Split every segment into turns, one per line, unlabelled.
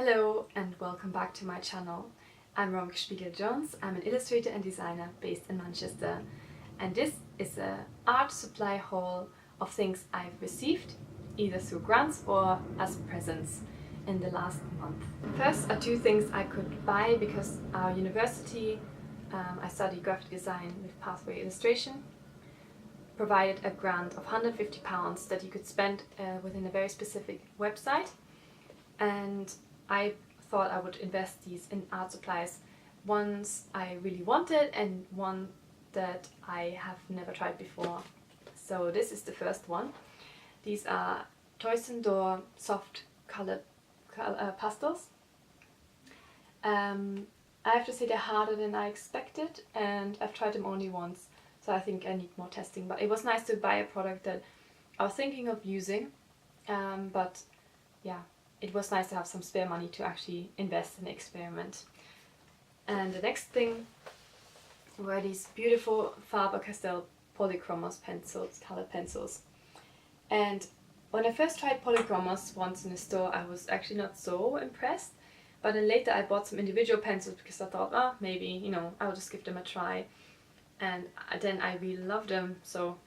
Hello and welcome back to my channel. I'm Romica Spiegl-Jones. I'm an illustrator and designer based in Manchester, and this is an art supply haul of things I've received either through grants or as presents in the last month. First are two things I could buy because our university, I study graphic design with pathway illustration, provided a grant of £150 that you could spend within a very specific website, and I thought I would invest these in art supplies, ones I really wanted and one that I have never tried before. So this is the first one. These are Toison door soft colored pastels. I have to say they're harder than I expected, and I've tried them only once, so I think I need more testing. But it was nice to buy a product that I was thinking of using, but yeah, it was nice to have some spare money to actually invest and experiment. And the next thing were these beautiful Faber-Castell Polychromos pencils, colored pencils. And when I first tried Polychromos once in a store, I was actually not so impressed. But then later I bought some individual pencils because I thought, maybe, I'll just give them a try. And then I really loved them. So,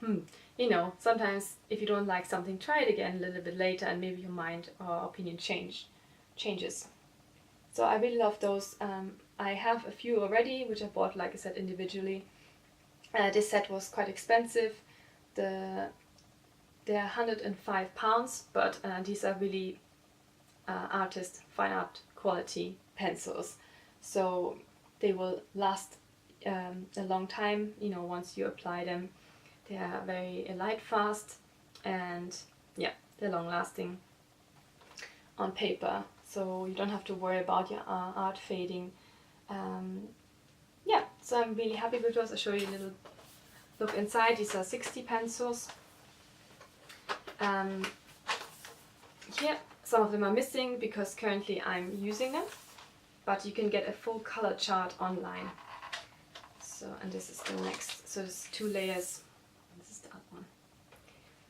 sometimes if you don't like something, try it again a little bit later and maybe your mind or opinion changes. So I really love those. I have a few already, which I bought, like I said, individually. This set was quite expensive. They're £105, but these are really fine art quality pencils. So they will last a long time, once you apply them. They are very light fast, and yeah, they're long lasting on paper, so you don't have to worry about your art fading. Yeah, so I'm really happy with those. I'll show you a little look inside. These are 60 pencils. Here some of them are missing because currently I'm using them, but you can get a full color chart online. So, and this is the next, so there's 2 layers. This is the other one.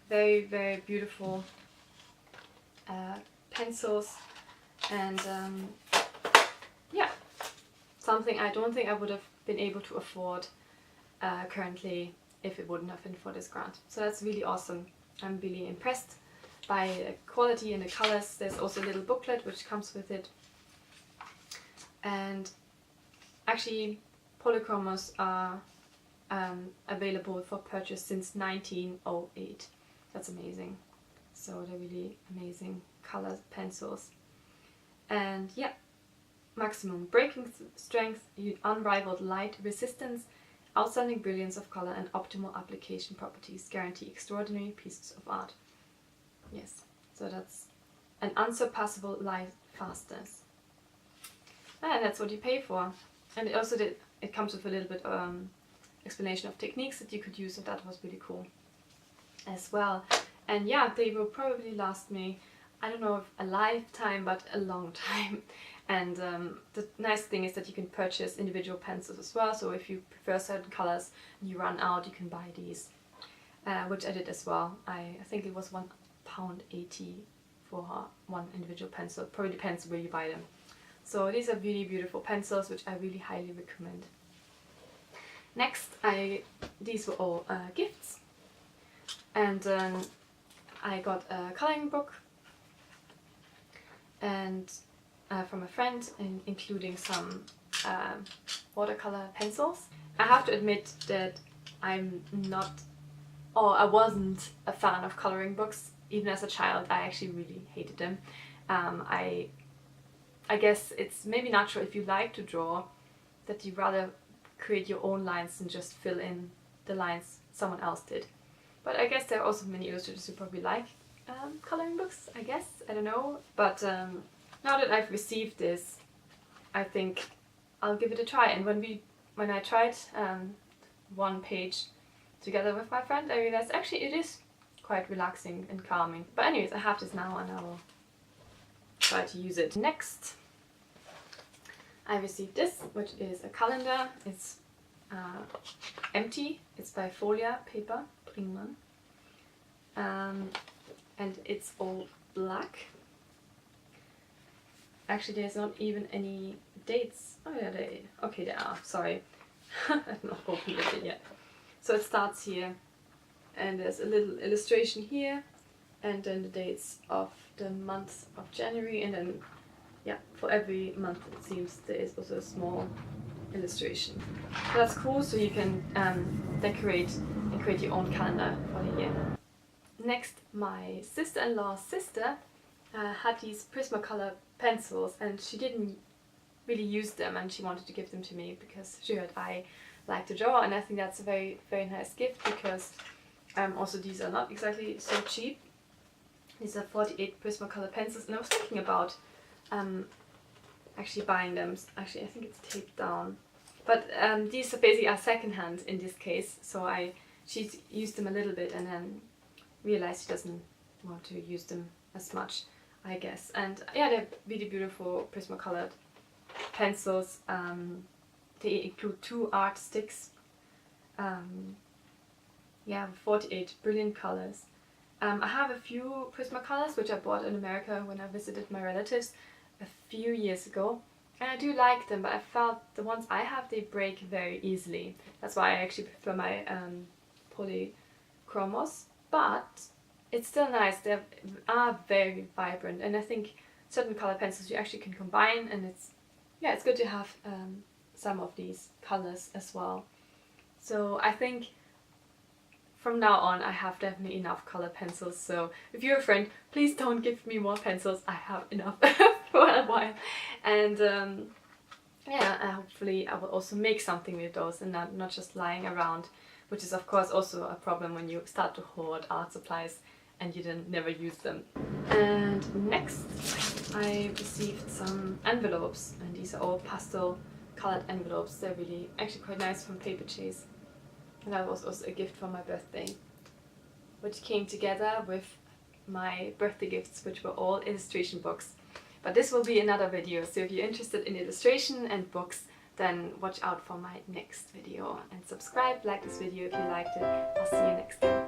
Very, very beautiful pencils, and yeah, something I don't think I would have been able to afford currently if it wouldn't have been for this grant. So that's really awesome. I'm really impressed by the quality and the colors. There's also a little booklet which comes with it, and actually Polychromos are available for purchase since 1908. That's amazing. So they're really amazing color pencils. And yeah, maximum breaking strength, unrivaled light resistance, outstanding brilliance of color, and optimal application properties guarantee extraordinary pieces of art. Yes, so that's an unsurpassable light fastness. And that's what you pay for. And it comes with a little bit explanation of techniques that you could use, so that was really cool as well. And yeah, they will probably last me, I don't know if a lifetime, but a long time. And the nice thing is that you can purchase individual pencils as well, so if you prefer certain colors and you run out, you can buy these, which I did as well. I think it was £1.80 for one individual pencil. Probably depends where you buy them. So these are really beautiful pencils, which I really highly recommend. Next, these were all gifts, and I got a coloring book and from a friend, including some watercolor pencils. I have to admit that I wasn't a fan of coloring books. Even as a child, I actually really hated them. I guess it's maybe natural if you like to draw that you rather create your own lines than just fill in the lines someone else did. But I guess there are also many illustrators who probably like coloring books, I guess, I don't know. But now that I've received this, I think I'll give it a try. And when I tried one page together with my friend, I realized actually it is quite relaxing and calming. But anyways, I have this now and I will try to use it. Next, I received this, which is a calendar. It's empty. It's by Folia paper, Prisma, and it's all black. actually there's not even any dates. Oh yeah, okay, there are, sorry. I've not opened it yet. So it starts here, and there's a little illustration here, and then the dates of the month of January, and then yeah, for every month it seems there is also a small illustration. So that's cool, so you can decorate and create your own calendar for the year. Next, my sister-in-law's sister had these Prismacolor pencils, and she didn't really use them, and she wanted to give them to me because she heard I like to draw, and I think that's a very, very nice gift, because also these are not exactly so cheap. These are 48 Prismacolor pencils, and I was thinking about actually buying them. Actually, I think it's taped down, but these are basically secondhand in this case, so she used them a little bit and then realized she doesn't want to use them as much, I guess. And yeah, they're really beautiful Prismacolor pencils. They include 2 art sticks. Yeah, 48 brilliant colors. I have a few Prismacolors which I bought in America when I visited my relatives a few years ago, and I do like them, but I felt the ones I have, they break very easily. That's why I actually prefer my Polychromos, but it's still nice. They are very vibrant, and I think certain color pencils you actually can combine, and it's good to have some of these colors as well. So I think from now on I have definitely enough color pencils, so if you're a friend, please don't give me more pencils. I have enough for a while. And yeah, hopefully I will also make something with those and not just lying around, which is of course also a problem when you start to hoard art supplies and you never use them. And next I received some envelopes, and these are all pastel colored envelopes. They're really actually quite nice, from Paper Chase. And that was also a gift for my birthday, which came together with my birthday gifts, which were all illustration books. But this will be another video, so if you're interested in illustration and books, then watch out for my next video. And subscribe, like this video if you liked it. I'll see you next time.